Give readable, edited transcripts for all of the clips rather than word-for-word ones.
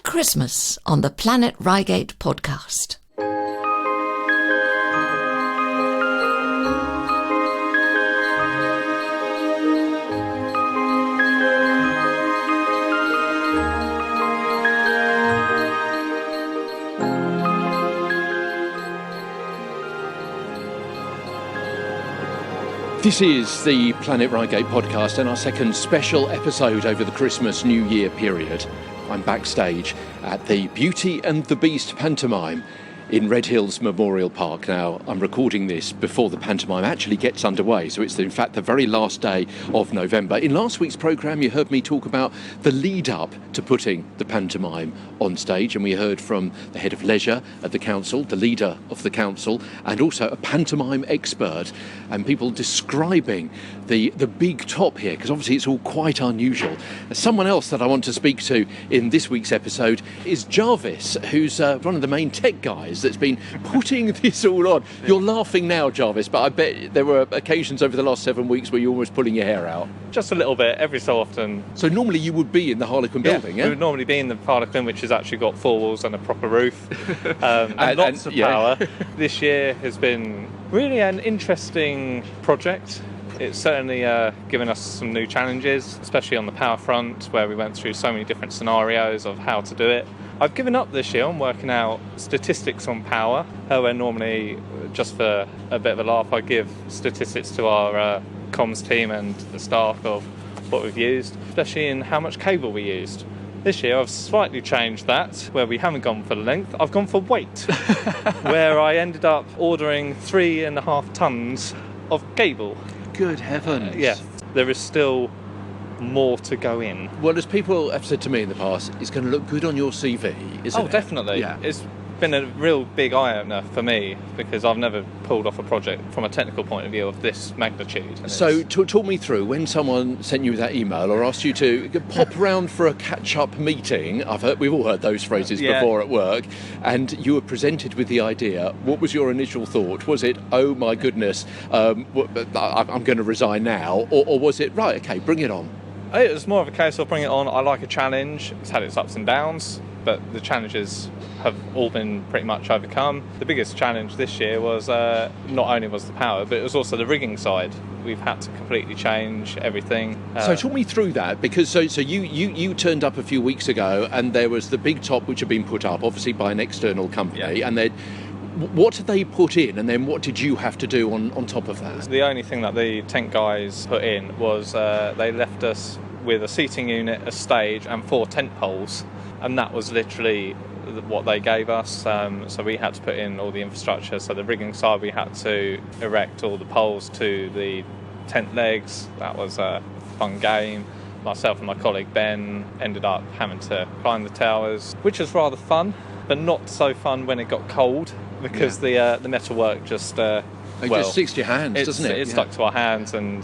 Christmas on the Planet Reigate podcast. This is the Planet Reigate podcast and our second special episode over the Christmas New Year period. I'm backstage at the Beauty and the Beast pantomime in Redhill's Memorial Park. Now, I'm recording this before the pantomime actually gets underway, so it's in fact the very last day of November. In last week's programme, you heard me talk about the lead-up to putting the pantomime on stage, and we heard from the head of leisure at the council, the leader of the council, and also a pantomime expert, and people describing the big top here, because obviously it's all quite unusual. Someone else that I want to speak to in this week's episode is Jarvis, who's one of the main tech guys that's been putting this all on. You're laughing now, Jarvis, but I bet there were occasions over the last 7 weeks where you're almost pulling your hair out. Just a little bit, every so often. So normally you would be in the Harlequin building, yeah? We would normally be in the Harlequin, which has actually got 4 walls and a proper roof. And lots of power. This year has been really an interesting project. It's certainly given us some new challenges, especially on the power front, where we went through so many different scenarios of how to do it. I've given up this year on working out statistics on power, where normally, just for a bit of a laugh, I give statistics to our comms team and the staff of what we've used, especially in how much cable we used. This year I've slightly changed that, where we haven't gone for length, I've gone for weight, where I ended up ordering 3.5 tons of cable. Good heavens. Yeah, there is still more to go in. Well, as people have said to me in the past, it's going to look good on your CV, isn't it? Oh, definitely. Yeah. It's been a real big eye-opener for me, because I've never pulled off a project from a technical point of view of this magnitude. So talk me through, when someone sent you that email or asked you to pop round for a catch-up meeting, we've all heard those phrases before at work, and you were presented with the idea, what was your initial thought? Was it, oh my goodness, I'm going to resign now, or was it, right, okay, bring it on? It was more of a case of bring it on. I like a challenge. It's had its ups and downs, but the challenges have all been pretty much overcome. The biggest challenge this year was not only was the power, but it was also the rigging side. We've had to completely change everything. So talk me through that, because so you turned up a few weeks ago, and there was the big top which had been put up, obviously by an external company, and then what did they put in, and then what did you have to do on top of that? The only thing that the tent guys put in was they left us with a seating unit, a stage, and 4 tent poles, and that was literally what they gave us. So we had to put in all the infrastructure. So the rigging side, we had to erect all the poles to the tent legs. That was a fun game. Myself and my colleague Ben ended up having to climb the towers, which was rather fun, but not so fun when it got cold, because the metalwork just it just sticks to your hands, doesn't it? It stuck to our hands, and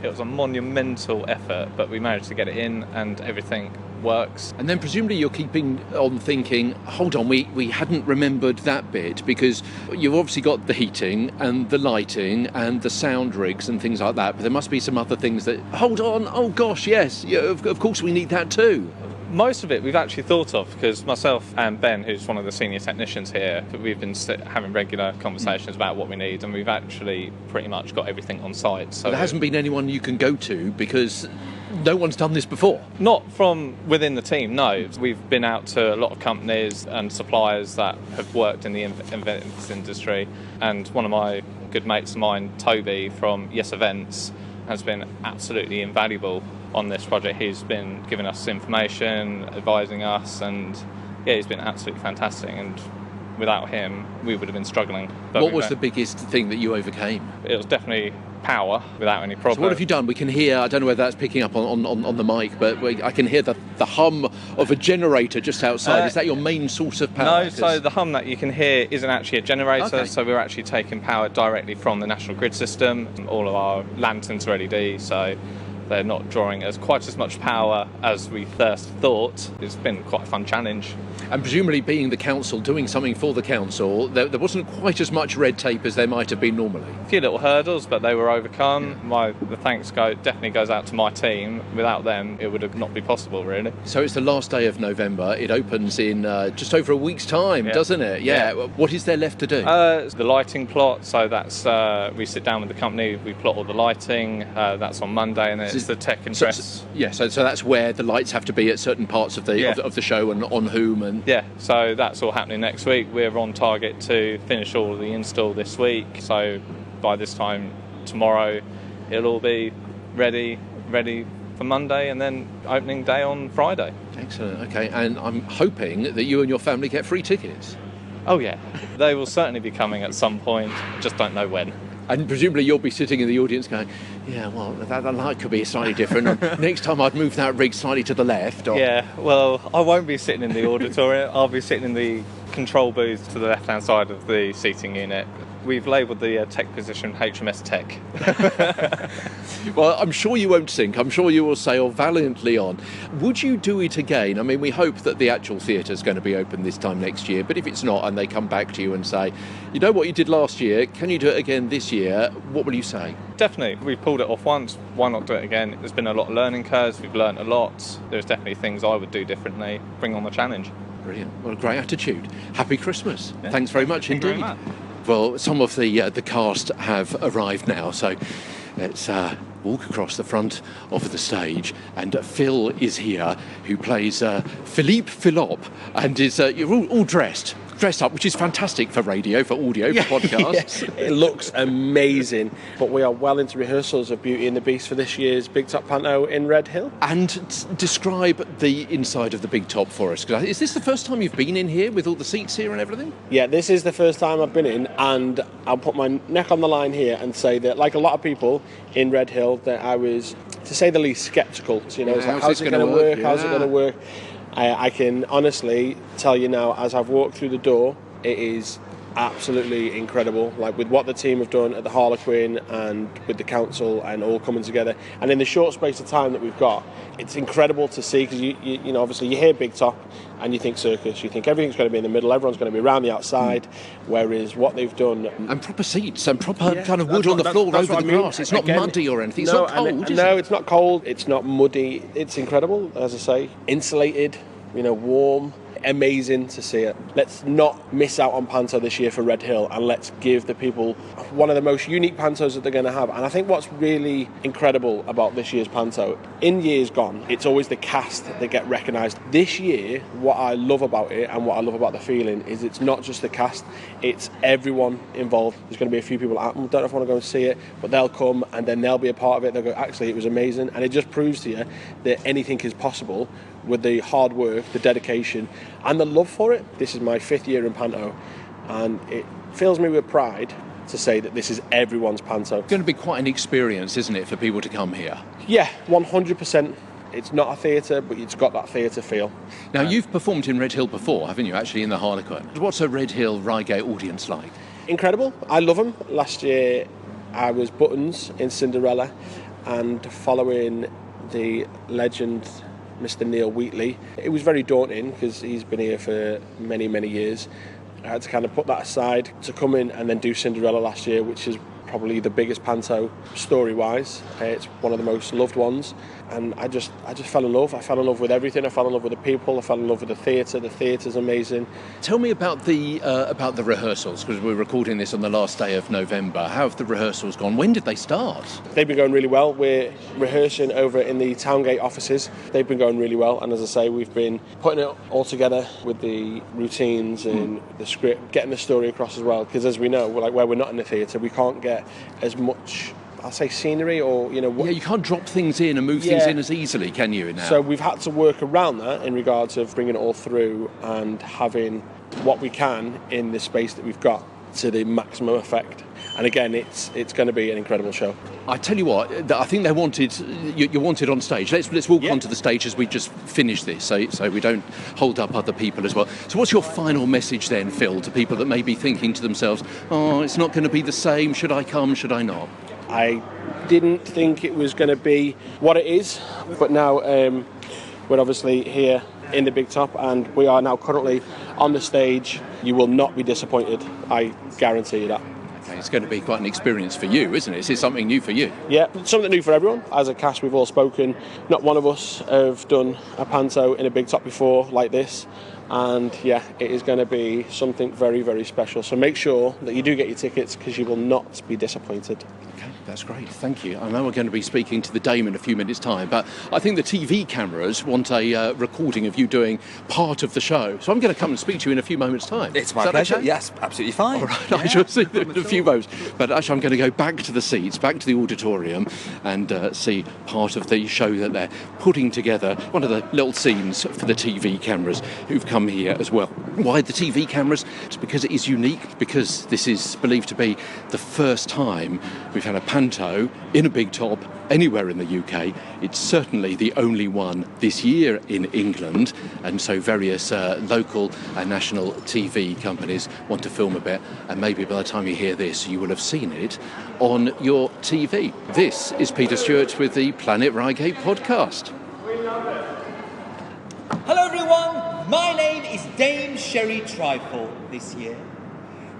it was a monumental effort, but we managed to get it in, and everything works. And then presumably you're keeping on thinking, hold on, we hadn't remembered that bit, because you've obviously got the heating and the lighting and the sound rigs and things like that, but there must be some other things that, hold on, oh gosh, yes, of course we need that too. Most of it we've actually thought of, because myself and Ben, who's one of the senior technicians here, we've been having regular conversations about what we need, and we've actually pretty much got everything on site. So there hasn't been anyone you can go to, because no one's done this before? Not from within the team, no. We've been out to a lot of companies and suppliers that have worked in the events industry, and one of my good mates of mine, Toby from Yes Events, has been absolutely invaluable on this project. He's been giving us information, advising us, and he's been absolutely fantastic, and without him we would have been struggling. But what was the biggest thing that you overcame? It was definitely power, without any problem. So what have you done? We can hear, I don't know whether that's picking up on the mic, but I can hear the hum of a generator just outside. Is that your main source of power? No, so the hum that you can hear isn't actually a generator, so we're actually taking power directly from the national grid system. All of our lanterns are LED, so They're not drawing quite as much power as we first thought. It's been quite a fun challenge. And presumably being the council, doing something for the council, there wasn't quite as much red tape as there might have been normally. A few little hurdles, but they were overcome. The thanks definitely goes out to my team. Without them, it would have not be possible, really. So it's the last day of November. It opens in just over a week's time, doesn't it? Yeah. What is there left to do? It's the lighting plot. So that's we sit down with the company, we plot all the lighting. That's on Monday, and then it's the tech and dress. So that's where the lights have to be at certain parts of the of the show and on whom and. Yeah, so that's all happening next week. We're on target to finish all of the install this week. So by this time tomorrow, it'll all be ready for Monday, and then opening day on Friday. Excellent. Okay, and I'm hoping that you and your family get free tickets. Oh yeah, they will certainly be coming at some point. Just don't know when. And presumably you'll be sitting in the audience going, yeah, well, that light could be slightly different. Next time I'd move that rig slightly to the left. Or... Yeah, well, I won't be sitting in the auditorium. I'll be sitting in the control booth to the left-hand side of the seating unit. We've labelled the tech position HMS Tech. Well, I'm sure you won't sink. I'm sure you will sail valiantly on. Would you do it again? I mean, we hope that the actual theatre is going to be open this time next year, but if it's not and they come back to you and say, you know what you did last year, can you do it again this year? What will you say? Definitely. We've pulled it off once. Why not do it again? There's been a lot of learning curves. We've learned a lot. There's definitely things I would do differently. Bring on the challenge. Brilliant. What a great attitude. Happy Christmas. Yeah. Thanks very much indeed. Thank you very much. Well, some of the cast have arrived now, so let's walk across the front of the stage. And Phil is here, who plays Philippe Philoppe, and is you're all dressed up, which is fantastic for radio, for audio, for podcasts. Yes, it looks amazing. But we are well into rehearsals of Beauty and the Beast for this year's Big Top Panto in Redhill. And describe the inside of the Big Top for us. Is this the first time you've been in here with all the seats here and everything? Yeah, this is the first time I've been in, and I'll put my neck on the line here and say that, like a lot of people in Redhill, that I was, to say the least, sceptical. So, it's like, how's it going to work? How's it going to work? I can honestly tell you now, as I've walked through the door, it is absolutely incredible. Like with what the team have done at the Harlequin and with the council and all coming together. And in the short space of time that we've got, it's incredible to see, because you know, obviously you hear Big Top and you think circus, you think everything's going to be in the middle, everyone's going to be around the outside, whereas what they've done... And proper seats and proper kind of wood on the floor over the grass. It's not muddy or anything. It's not cold, is it? No, it's not cold. It's not muddy. It's incredible, as I say. Insulated, warm. Amazing to see it. Let's not miss out on Panto this year for Redhill, and let's give the people one of the most unique Pantos that they're going to have. And I think what's really incredible about this year's Panto, in years gone, it's always the cast that get recognised. This year, what I love about it and what I love about the feeling is it's not just the cast, it's everyone involved. There's going to be a few people I don't know if I want to go and see it, but they'll come and then they'll be a part of it. They'll go, actually, it was amazing. And it just proves to you that anything is possible with the hard work, the dedication, and the love for it. This is my 5th year in Panto, and it fills me with pride to say that this is everyone's Panto. It's going to be quite an experience, isn't it, for people to come here? Yeah, 100%. It's not a theatre, but it's got that theatre feel. Now, you've performed in Redhill before, haven't you, actually, in the Harlequin? What's a Redhill Reigate audience like? Incredible. I love them. Last year, I was Buttons in Cinderella, and following the legend Mr. Neil Wheatley, it was very daunting because he's been here for many, many years. I had to kind of put that aside to come in and then do Cinderella last year, which is probably the biggest Panto story-wise. It's one of the most loved ones, and I just fell in love. I fell in love with everything. I fell in love with the people. I fell in love with the theatre. The theatre's amazing. Tell me about the rehearsals, because we're recording this on the last day of November. How have the rehearsals gone? When did they start? They've been going really well. We're rehearsing over in the Towngate offices. They've been going really well, and as I say, we've been putting it all together with the routines and the script, getting the story across as well, because as we know, where we're not in the theatre, we can't get as much, I'll say, scenery or, Yeah, you can't drop things in and move things in as easily, can you, now? So we've had to work around that in regards of bringing it all through and having what we can in the space that we've got to the maximum effect. And again, it's going to be an incredible show. I tell you what, I think they wanted you wanted on stage. Let's walk onto the stage as we just finish this, so we don't hold up other people as well. So what's your final message then, Phil, to people that may be thinking to themselves, oh, it's not going to be the same, should I come, should I not? I didn't think it was going to be what it is, but now we're obviously here in the big top, and we are now currently on the stage. You will not be disappointed, I guarantee you that. Okay, it's going to be quite an experience for you, isn't it? It's something new for you. Yeah, something new for everyone. As a cast, we've all spoken. Not one of us have done a panto in a big top before like this. And yeah, it is going to be something very, very special. So make sure that you do get your tickets, because you will not be disappointed. Okay, that's great. Thank you. I know we're going to be speaking to the Dame in a few minutes' time, but I think the TV cameras want a recording of you doing part of the show. So I'm going to come and speak to you in a few moments' time. It's my pleasure. Okay? Yes, absolutely fine. All right, I shall see you in a few moments. But actually, I'm going to go back to the seats, back to the auditorium, and see part of the show that they're putting together. One of the little scenes for the TV cameras who've come here as well. Why the TV cameras? It's because it is unique, because this is believed to be the first time we've had a panto in a big top anywhere in the UK. It's certainly the only one this year in England, and so various local and national TV companies want to film a bit, and maybe by the time you hear this you will have seen it on your TV. This is Peter Stewart with the Planet Reigate podcast. Hello everyone! My name is Dame Cheri Trifle this year,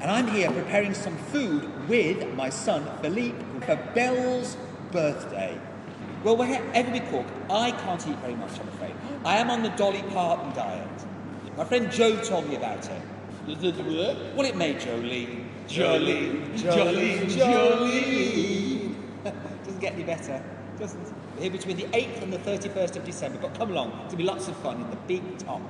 and I'm here preparing some food with my son Philippe for Belle's birthday. Well, wherever we cook, I can't eat very much, I'm afraid. I am on the Dolly Parton diet. My friend Joe told me about it. Well, it made Jolie. Jolie. Doesn't get any better, doesn't it? We're here between the 8th and the 31st of December, but come along, it'll be lots of fun in the big top.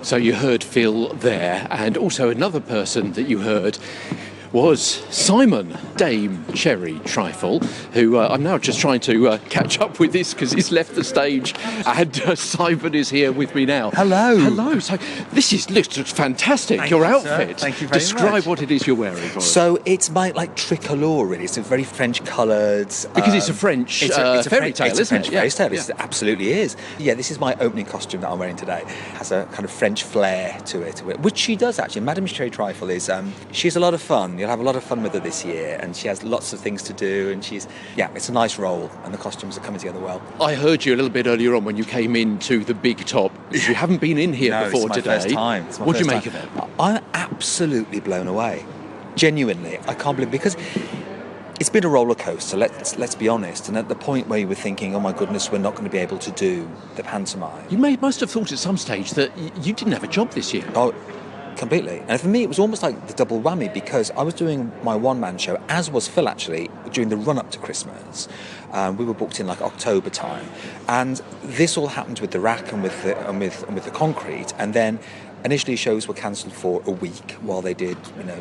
So you heard Phil there, and also another person that you heard was Simon, Dame Cheri Trifle, who I'm now just trying to catch up with this because he's left the stage, and Simon is here with me now. Hello. Hello. So this looks fantastic. Thank your you, outfit. Sir. Thank you very much. Describe what it is you're wearing for us. So it's my tricolore, really. It's a very French coloured. Because it's a French fairy tale, it's isn't a French it? fairy tale. Yeah. It absolutely is. Yeah, this is my opening costume that I'm wearing today. It has a kind of French flair to it, which she does actually. Madame Cheri Trifle is she's a lot of fun. You'll have a lot of fun with her this year, and she has lots of things to do, and it's a nice role, and the costumes are coming together well. I heard you a little bit earlier on when you came into the big top. You haven't been in here before today. It's my first time. What do you make of it? I'm absolutely blown away. Genuinely, I can't believe it, because it's been a roller coaster. Let's be honest. And at the point where you were thinking, oh my goodness, we're not going to be able to do the pantomime. You must have thought at some stage that you didn't have a job this year. Oh, completely. And for me, it was almost like the double whammy, because I was doing my one-man show, as was Phil actually, during the run-up to Christmas. We were booked in October time, and this all happened with the rack and with the concrete. And then initially shows were cancelled for a week while they did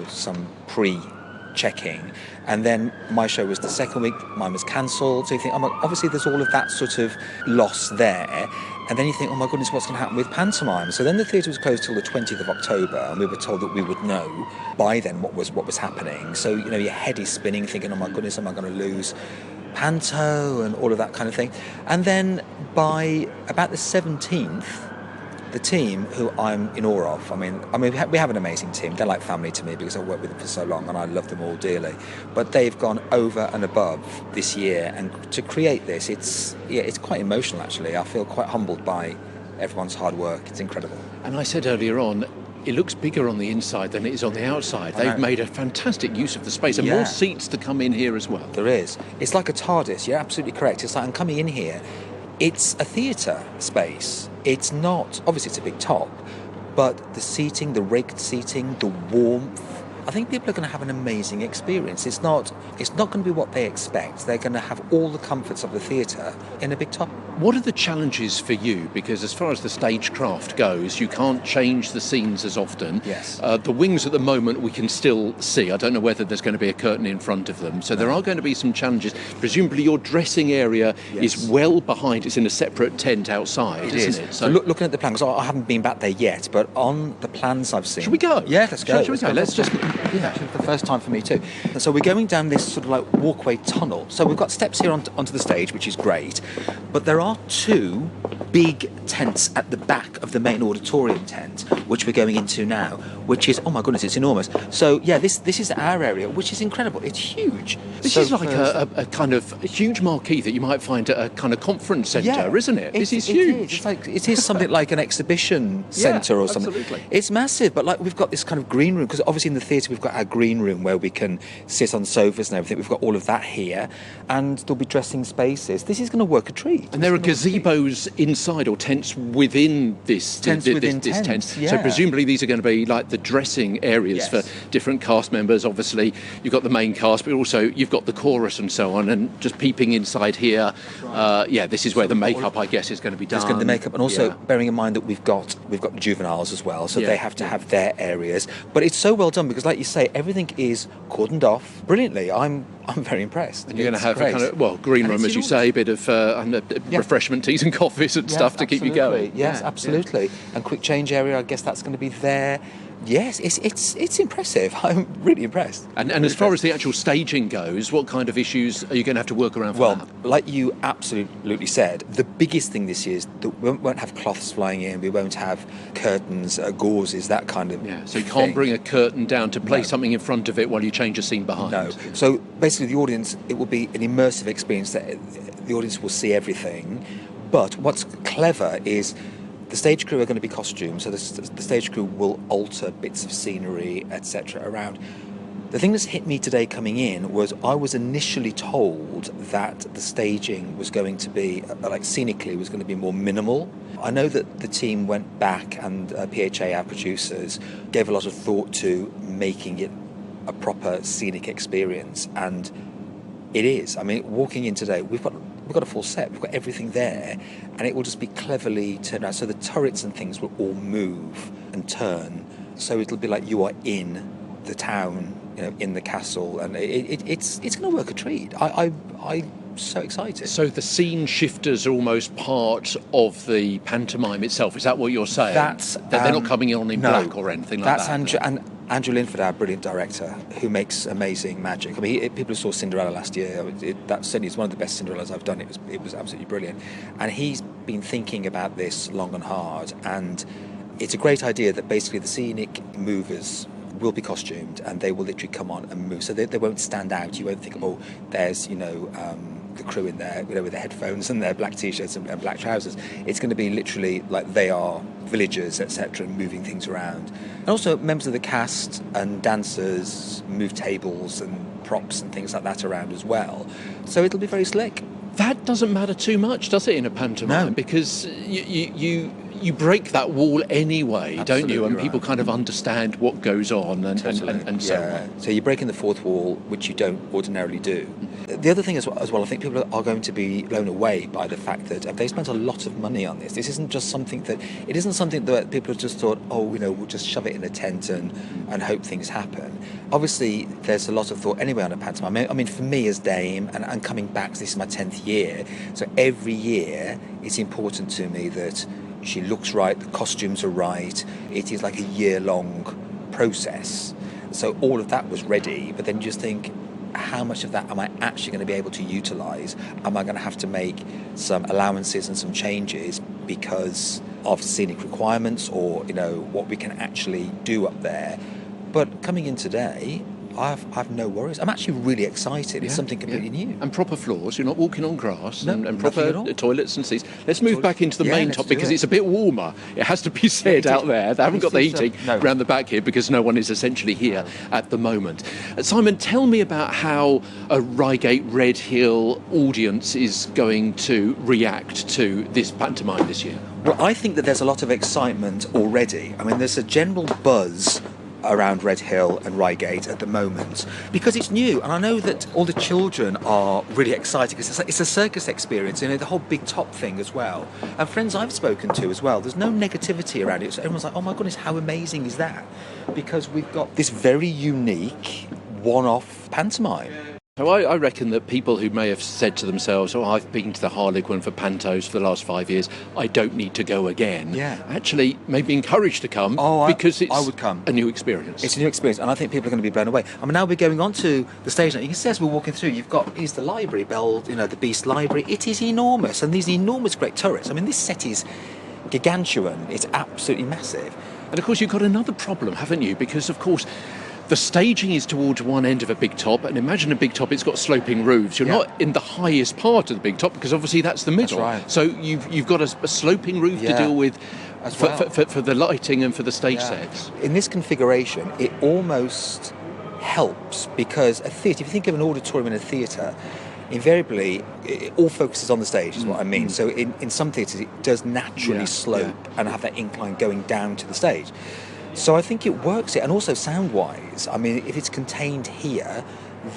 some pre-checking, and then my show was the second week. Mine was cancelled. So you think, obviously there's all of that sort of loss there. And then you think, oh my goodness, what's going to happen with pantomime? So then the theatre was closed till the 20th of October, and we were told that we would know by then what was happening. So, your head is spinning, thinking, oh my goodness, am I going to lose panto and all of that kind of thing? And then by about the 17th, the team, who I'm in awe of, I mean, we have an amazing team. They're like family to me, because I've worked with them for so long and I love them all dearly. But they've gone over and above this year, and to create this, it's quite emotional actually. I feel quite humbled by everyone's hard work. It's incredible. And I said earlier on, it looks bigger on the inside than it is on the outside. They've made a fantastic use of the space, and more seats to come in here as well. There is. It's like a TARDIS. You're absolutely correct. It's like, I'm coming in here. It's a theatre space. It's not, obviously it's a big top, but the seating, the raked seating, the warmth, I think people are going to have an amazing experience. It's not going to be what they expect. They're going to have all the comforts of the theatre in a big top. What are the challenges for you? Because as far as the stagecraft goes, you can't change the scenes as often. Yes. The wings at the moment we can still see. I don't know whether there's going to be a curtain in front of them. So there are going to be some challenges. Presumably your dressing area is well behind. It's in a separate tent outside, isn't it? So looking at the plans, I haven't been back there yet, but on the plans I've seen... Should we go? Yeah, let's go. Shall we go? Let's just It's actually the first time for me too. And so we're going down this sort of like walkway tunnel. So we've got steps here onto the stage, which is great. But there are two big tents at the back of the main auditorium tent, which we're going into now, which is, oh my goodness, it's enormous. So yeah, this is our area, which is incredible. It's huge. This is like a kind of huge marquee that you might find at a kind of conference centre, isn't it? This is huge. It is something like an exhibition centre or something. Absolutely. It's massive, but like we've got this kind of green room, because obviously in the theatre we've got our green room where we can sit on sofas and everything. We've got all of that here, and there'll be dressing spaces. This is going to work a treat. And there are gazebos inside, or tents within this tent. Yeah. So presumably these are going to be like the dressing areas for different cast members. Obviously you've got the main cast, but also you've got the chorus and so on. And just peeping inside here, this is where the makeup, I guess, is going to be done. There's going to be makeup, and also bearing in mind that we've got juveniles as well, so they have to have their areas. But it's so well done because, like you say, everything is cordoned off brilliantly. I'm very impressed. And you're going to have a kind of green room, as you say, a bit of refreshment teas and coffees and stuff to keep you going. Yes, absolutely. And quick change area, I guess that's going to be there. Yes, it's impressive. I'm really impressed. And as far as the actual staging goes, what kind of issues are you going to have to work around for that? Well, like you absolutely said, the biggest thing this year is that we won't have cloths flying in, we won't have curtains, gauzes, that kind of so you can't bring a curtain down to place something in front of it while you change a scene behind. No. So basically the audience, it will be an immersive experience that the audience will see everything. But what's clever is the stage crew are going to be costumed, so the stage crew will alter bits of scenery, etc. around. The thing that's hit me today coming in was I was initially told that the staging was going to be, scenically, was going to be more minimal. I know that the team went back and PHA, our producers, gave a lot of thought to making it a proper scenic experience, and it is. I mean, walking in today, we've got a full set, we've got everything there, and it will just be cleverly turned around. So the turrets and things will all move and turn, so it'll be like you are in the town, in the castle, and it's going to work a treat. I'm so excited. So the scene shifters are almost part of the pantomime itself. Is that what you're saying? They're not coming on in black or anything like that. That's Andrew Linford, our brilliant director, who makes amazing magic. I mean, people who saw Cinderella last year, that certainly is one of the best Cinderellas I've done. It was absolutely brilliant. And he's been thinking about this long and hard, and it's a great idea that basically the scenic movers will be costumed and they will literally come on and move. So they won't stand out. You won't think, oh, there's, the crew in there, with their headphones and their black t-shirts and black trousers. It's going to be literally like they are villagers, etc., moving things around. And also members of the cast and dancers move tables and props and things like that around as well. So it'll be very slick. That doesn't matter too much, does it, in a pantomime? No. Because you break that wall anyway, don't you? And people kind of understand what goes on and so on. So you're breaking the fourth wall, which you don't ordinarily do. The other thing as well, I think people are going to be blown away by the fact that they spent a lot of money on this. This isn't just something that people have just thought, we'll just shove it in a tent and hope things happen. Obviously, there's a lot of thought anyway on a pantomime. I mean, for me as Dame, and coming back, this is my 10th year, so every year it's important to me that she looks right, the costumes are right. It is like a year-long process. So all of that was ready, but then you just think, how much of that am I actually going to be able to utilise? Am I going to have to make some allowances and some changes because of scenic requirements or, what we can actually do up there? But coming in today, I've no worries. I'm actually really excited. It's something completely new. And proper floors. You're not walking on grass and proper toilets and seats. Let's move back into the main top because it's a bit warmer. It has to be said out there. They haven't got the heating around the back here because no one is essentially here at the moment. Simon, tell me about how a Reigate Redhill audience is going to react to this pantomime this year. Well, I think that there's a lot of excitement already. I mean, there's a general buzz around Redhill and Reigate at the moment because it's new, and I know that all the children are really excited because it's a circus experience, the whole big top thing as well, and friends I've spoken to as well, there's no negativity around it, so everyone's like, oh my goodness, how amazing is that, because we've got this very unique one-off pantomime. So I reckon that people who may have said to themselves, oh, I've been to the Harlequin for pantos for the last 5 years, I don't need to go again, actually may be encouraged to come because it's I would come. a new experience. It's a new experience, and I think people are going to be blown away. I mean, now we're going on to the stage now. You can see as we're walking through, here's the library, the Beast Library. It is enormous, and these enormous great turrets. I mean, this set is gargantuan. It's absolutely massive. And of course, you've got another problem, haven't you? Because, of course, the staging is towards one end of a big top, and imagine a big top, it's got sloping roofs. You're not in the highest part of the big top, because obviously that's the middle. That's right. So you've got a sloping roof to deal with for the lighting and for the stage sets. In this configuration, it almost helps, because a theatre, if you think of an auditorium in a theatre, invariably it all focuses on the stage, is what I mean. So in some theatres, it does naturally slope and have that incline going down to the stage. So I think it works, and also sound-wise, I mean, if it's contained here,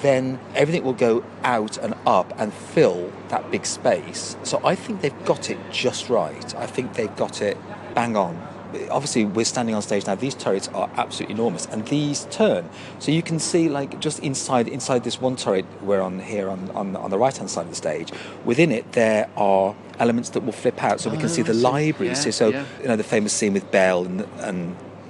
then everything will go out and up and fill that big space. So I think they've got it just right. I think they've got it bang on. Obviously, we're standing on stage now. These turrets are absolutely enormous, and these turn. So you can see, like, just inside this one turret we're on here on the right-hand side of the stage, within it there are elements that will flip out, so we can see the library. The famous scene with Belle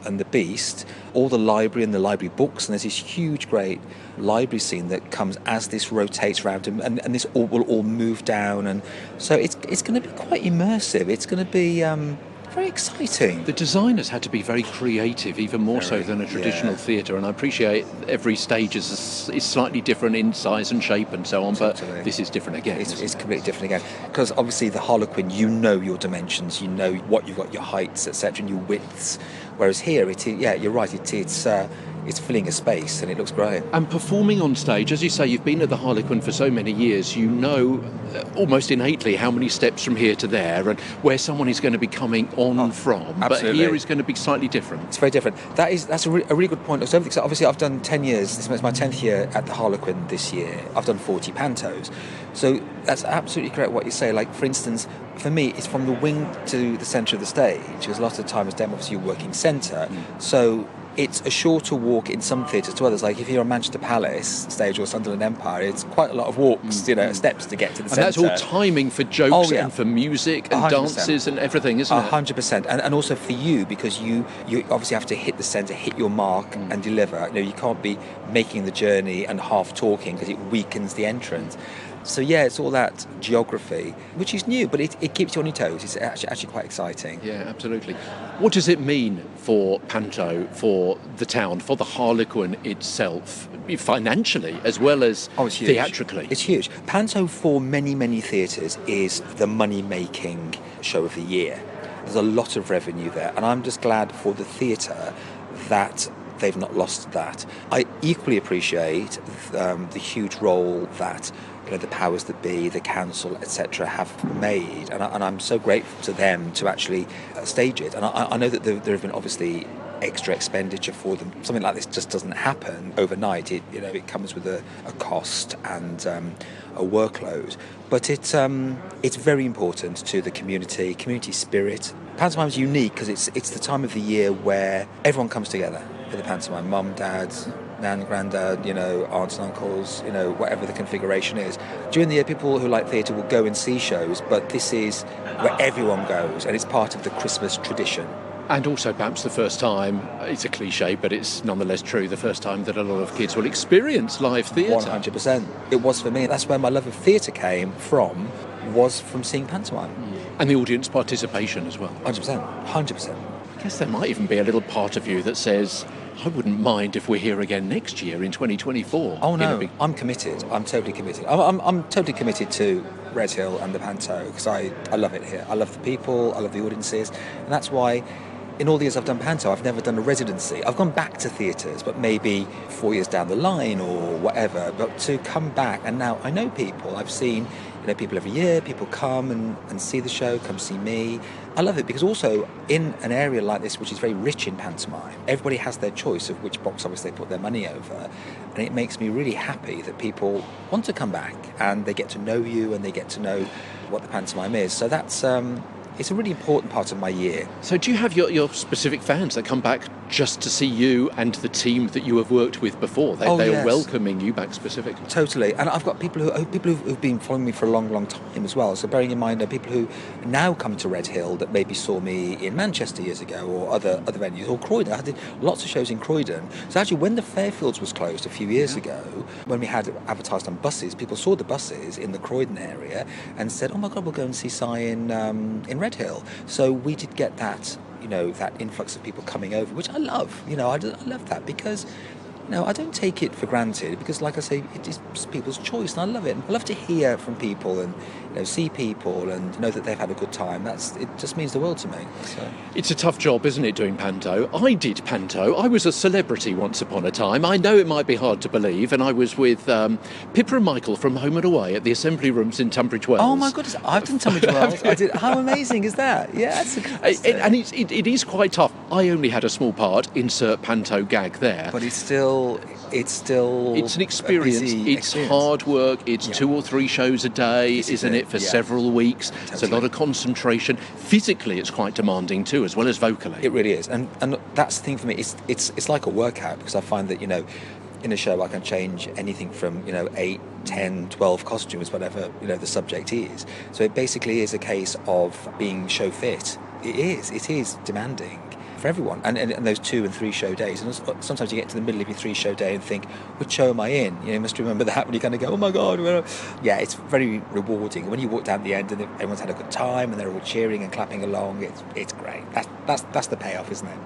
and the Beast, all the library and the library books, and there's this huge great library scene that comes as this rotates around, and this will all move down, and so it's going to be quite immersive. It's going to be very exciting. The designers had to be very creative, even more so than a traditional theatre, and I appreciate every stage is slightly different in size and shape and so on, but this is different again. It's completely different again, because obviously the Harlequin, you know your dimensions, you know what you've got, your heights, etc., and your widths, whereas here, you're right, it's filling a space, and it looks great. And performing on stage, as you say, you've been at the Harlequin for so many years, you know almost innately how many steps from here to there and where someone is going to be coming on from. Absolutely. But here is going to be slightly different. It's very different. That's a really good point. So obviously I've done 10 years, this is my 10th year at the Harlequin this year. I've done 40 pantos. So that's absolutely correct what you say. Like, for instance, for me, it's from the wing to the centre of the stage, because a lot of the time as Dem, obviously you're working centre. So it's a shorter walk in some theatres to others. Like if you're on Manchester Palace stage or Sunderland Empire, it's quite a lot of walks, steps to get to the centre. And that's all timing for jokes and for music and 100%. Dances and everything, isn't it? 100%. And also for you, because you obviously have to hit the centre, hit your mark and deliver. You can't be making the journey and half talking, because it weakens the entrance. So it's all that geography, which is new, but it keeps you on your toes. It's actually quite exciting. Yeah, absolutely. What does it mean for Panto, for the town, for the Harlequin itself, financially as well as theatrically? It's huge. Panto, for many, many theatres, is the money-making show of the year. There's a lot of revenue there, and I'm just glad for the theatre that they've not lost that. I equally appreciate the huge role that the powers that be, the council, etc., have made, and I'm so grateful to them to actually stage it. And I know that there have been obviously extra expenditure for them. Something like this just doesn't happen overnight. It comes with a cost and a workload, but it's very important to the community spirit. Pantomime's unique because it's the time of the year where everyone comes together for the pantomime. Mum, dad, nan, granddad, aunts and uncles, whatever the configuration is. During the year, people who like theatre will go and see shows, but this is where everyone goes, and it's part of the Christmas tradition. And also perhaps the first time, it's a cliche, but it's nonetheless true, the first time that a lot of kids will experience live theatre. 100%. It was for me. That's where my love of theatre came from, was from seeing pantomime. And the audience participation as well. 100%. I guess there might even be a little part of you that says, I wouldn't mind if we're here again next year in 2024. Oh no, I'm committed. I'm totally committed. I'm totally committed to Redhill and the Panto, because I love it here. I love the people, I love the audiences, and that's why in all the years I've done Panto, I've never done a residency. I've gone back to theatres, but maybe 4 years down the line or whatever, but to come back, and now I know people. I've seen people every year, people come and see the show, come see me. I love it because also in an area like this, which is very rich in pantomime, everybody has their choice of which box office they put their money over, and it makes me really happy that people want to come back and they get to know you and they get to know what the pantomime is. So that's it's a really important part of my year. So do you have your specific fans that come back just to see you and the team that you have worked with before? They Yes. are welcoming you back specifically. Totally, and I've got people who've been following me for a long time as well. So bearing in mind, there are people who now come to Redhill that maybe saw me in Manchester years ago, or other venues, or Croydon. I did lots of shows in Croydon. So actually, when the Fairfields was closed a few years ago, when we had advertised on buses, people saw the buses in the Croydon area and said, "Oh my God, we'll go and see Si in Redhill." So we did get that. That influx of people coming over, which I love. I love that because, I don't take it for granted because, like I say, it is people's choice, and I love it. I love to hear from people and see people and know that they've had a good time. It just means the world to me. So. It's a tough job, isn't it, doing Panto? I did Panto. I was a celebrity once upon a time. I know it might be hard to believe, and I was with Pippa and Michael from Home and Away at the Assembly Rooms in Tunbridge Wells. Oh my goodness, I've done Tunbridge Wells. I did. How amazing is that? Yeah, it is quite tough. I only had a small part. Insert Panto gag there. But it's still it's an experience. It's hard work. It's 2 or 3 shows a day, isn't it, for several weeks. Totally. It's a lot of concentration. Physically, it's quite demanding too, as well as vocally. It really is, and that's the thing for me. It's like a workout, because I find that in a show I can change anything from 8, 10, 12 costumes, whatever the subject is. So it basically is a case of being show fit. It is demanding for everyone, and those 2 and 3 show days. And sometimes you get to the middle of your 3 show day and think, which show am I in? You must remember that when you kind of go, oh my God. Yeah, it's very rewarding. When you walk down the end and everyone's had a good time and they're all cheering and clapping along, it's great. That's the payoff, isn't it?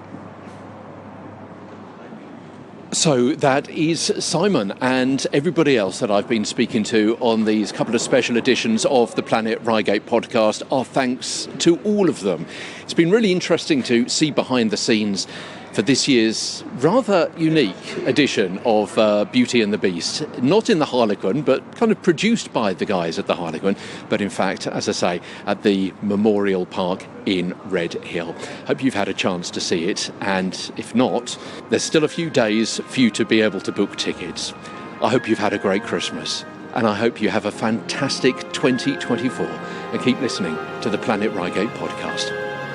So that is Simon and everybody else that I've been speaking to on these couple of special editions of the Planet Reigate podcast. Our thanks to all of them. It's been really interesting to see behind the scenes for this year's rather unique edition of Beauty and the Beast. Not in the Harlequin, but kind of produced by the guys at the Harlequin, but in fact, as I say, at the Memorial Park in Redhill. Hope you've had a chance to see it, and if not, there's still a few days for you to be able to book tickets. I hope you've had a great Christmas, and I hope you have a fantastic 2024, and keep listening to the Planet Reigate podcast.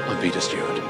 I'm Peter Stewart.